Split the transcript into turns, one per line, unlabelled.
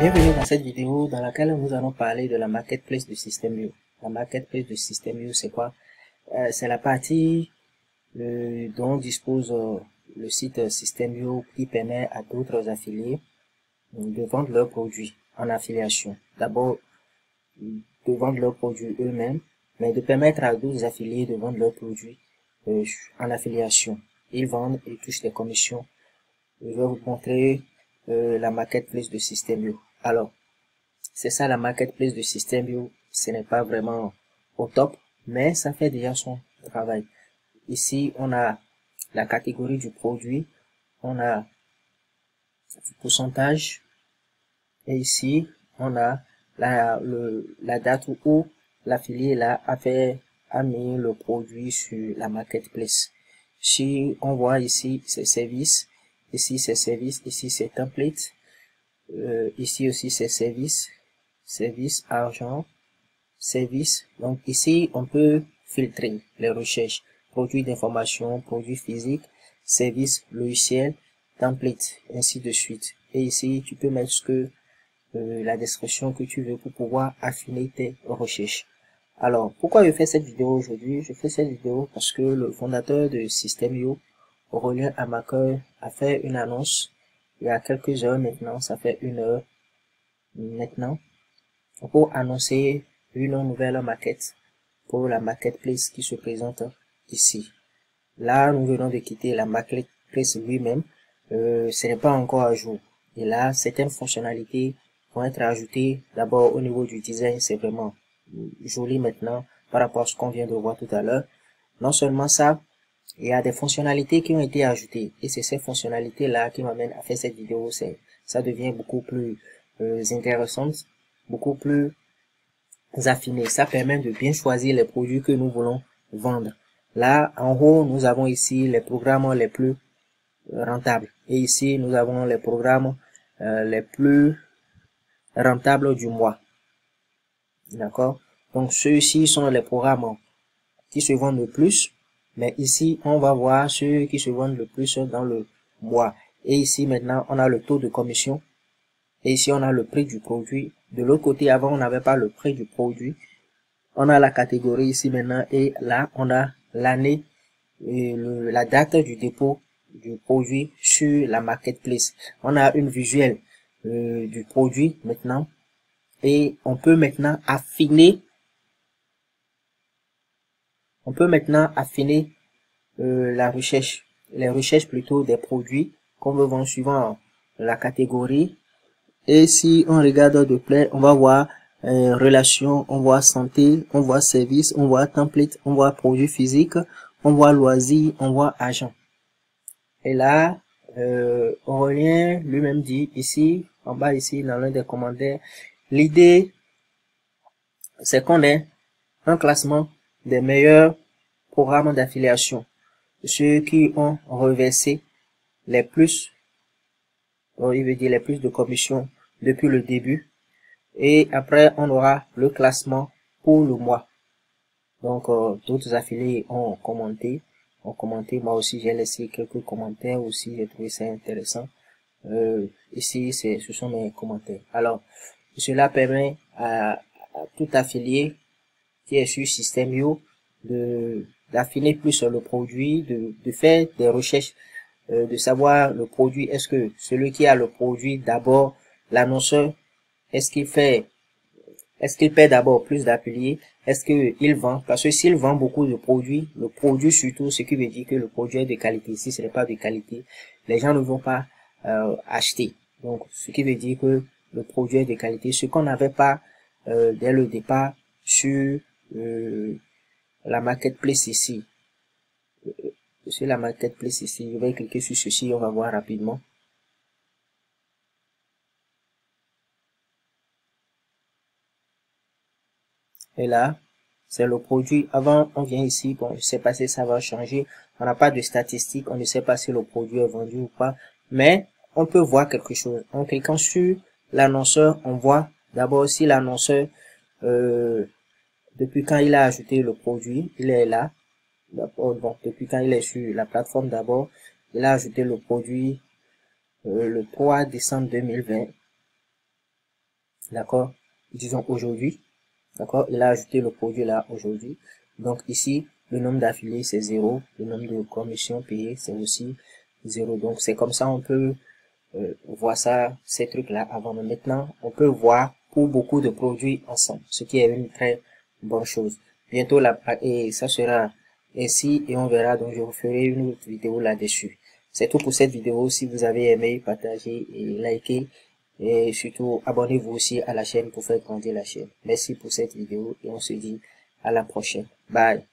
Bienvenue dans cette vidéo dans laquelle nous allons parler de la marketplace de System.io. La marketplace de System.io, c'est quoi? C'est la partie dont dispose le site System.io qui permet à d'autres affiliés de vendre leurs produits en affiliation. D'abord, de vendre leurs produits eux-mêmes, mais de permettre à d'autres affiliés de vendre leurs produits en affiliation. Ils vendent et touchent des commissions. Je vais vous montrer la marketplace de System.io. Alors, c'est ça la marketplace de System.io. Ce n'est pas vraiment au top, mais ça fait déjà son travail. Ici, on a la catégorie du produit, on a le pourcentage, et ici, on a la date où l'affilié a mis le produit sur la marketplace. Si on voit ici, c'est service, ici c'est service, ici c'est template, ici aussi c'est service, argent, service. Donc ici, on peut filtrer les recherches, produits d'information, produits physiques, services, logiciels, template, ainsi de suite. Et ici, tu peux mettre ce que la description que tu veux pour pouvoir affiner tes recherches. Alors, pourquoi je fais cette vidéo aujourd'hui? Je fais cette vidéo parce que le fondateur de System.io, Aurélien Amaker, a fait une annonce il y a quelques heures maintenant, ça fait 1 heure maintenant, pour annoncer une nouvelle maquette pour la marketplace qui se présente ici. Là, nous venons de quitter la marketplace lui-même, ce n'est pas encore à jour. Et là, certaines fonctionnalités vont être ajoutées. D'abord, au niveau du design, c'est vraiment joli maintenant par rapport à ce qu'on vient de voir tout à l'heure. Non seulement ça, il y a des fonctionnalités qui ont été ajoutées. Et c'est ces fonctionnalités-là qui m'amènent à faire cette vidéo. Ça devient beaucoup plus intéressant, beaucoup plus affiné. Ça permet de bien choisir les produits que nous voulons vendre. Là, en haut, nous avons ici les programmes les plus rentables. Et ici, nous avons les programmes les plus rentables du mois. D'accord? Donc, ceux-ci sont les programmes qui se vendent le plus. Mais ici, on va voir ceux qui se vendent le plus dans le mois. Et ici, maintenant, on a le taux de commission. Et ici, on a le prix du produit. De l'autre côté, avant, on n'avait pas le prix du produit. On a la catégorie ici maintenant. Et là, on a l'année et la date du dépôt du produit sur la marketplace. On a une visuelle du produit maintenant. Et on peut maintenant affiner. La recherche, les recherches plutôt des produits qu'on veut vendre suivant la catégorie. Et si on regarde de près, on va voir relations, on voit santé, on voit service, on voit template, on voit produits physiques, on voit loisirs, on voit argent. Et là, Aurélien lui-même dit ici, en bas ici, dans l'un des commentaires, l'idée, c'est qu'on ait un classement des meilleurs programmes d'affiliation. Ceux qui ont reversé les plus, il veut dire les plus de commissions depuis le début. Et après, on aura le classement pour le mois. Donc, d'autres affiliés ont commenté. Moi aussi, j'ai laissé quelques commentaires aussi. J'ai trouvé ça intéressant. Ici, ce sont mes commentaires. Alors, cela permet à tout affilié qui est sur System.io d'affiner plus sur le produit, de faire des recherches, de savoir le produit. Est-ce que celui qui a le produit, d'abord, l'annonceur, est-ce qu'il paie d'abord plus d'affiliés? Est-ce qu'il vend? Parce que s'il vend beaucoup de produits, le produit surtout, ce qui veut dire que le produit est de qualité. Si ce n'est pas de qualité, les gens ne vont pas acheter. Donc, ce qui veut dire que le produit est de qualité. Ce qu'on n'avait pas dès le départ sur la marketplace ici. Sur la marketplace ici, je vais cliquer sur ceci, on va voir rapidement. Et là, c'est le produit. Avant, on vient ici, bon, je sais pas si ça va changer. On n'a pas de statistiques, on ne sait pas si le produit est vendu ou pas. Mais, on peut voir quelque chose. En cliquant sur l'annonceur, on voit d'abord si l'annonceur, depuis quand il a ajouté le produit, il est là. Bon, depuis quand il est sur la plateforme d'abord, il a ajouté le produit le 3 décembre 2020. d'accord, disons aujourd'hui, d'accord, il a ajouté le produit là aujourd'hui. Donc ici, le nombre d'affiliés c'est 0, le nombre de commissions payées c'est aussi 0. Donc c'est comme ça on peut voir ça, ces trucs-là avant. Mais maintenant, on peut voir pour beaucoup de produits ensemble, ce qui est une très bonne chose. Bientôt là, et ça sera ainsi et on verra. Donc je vous ferai une autre vidéo là-dessus. C'est tout pour cette vidéo. Si vous avez aimé, partagez et likez. Et surtout, abonnez-vous aussi à la chaîne pour faire grandir la chaîne. Merci pour cette vidéo et on se dit à la prochaine. Bye.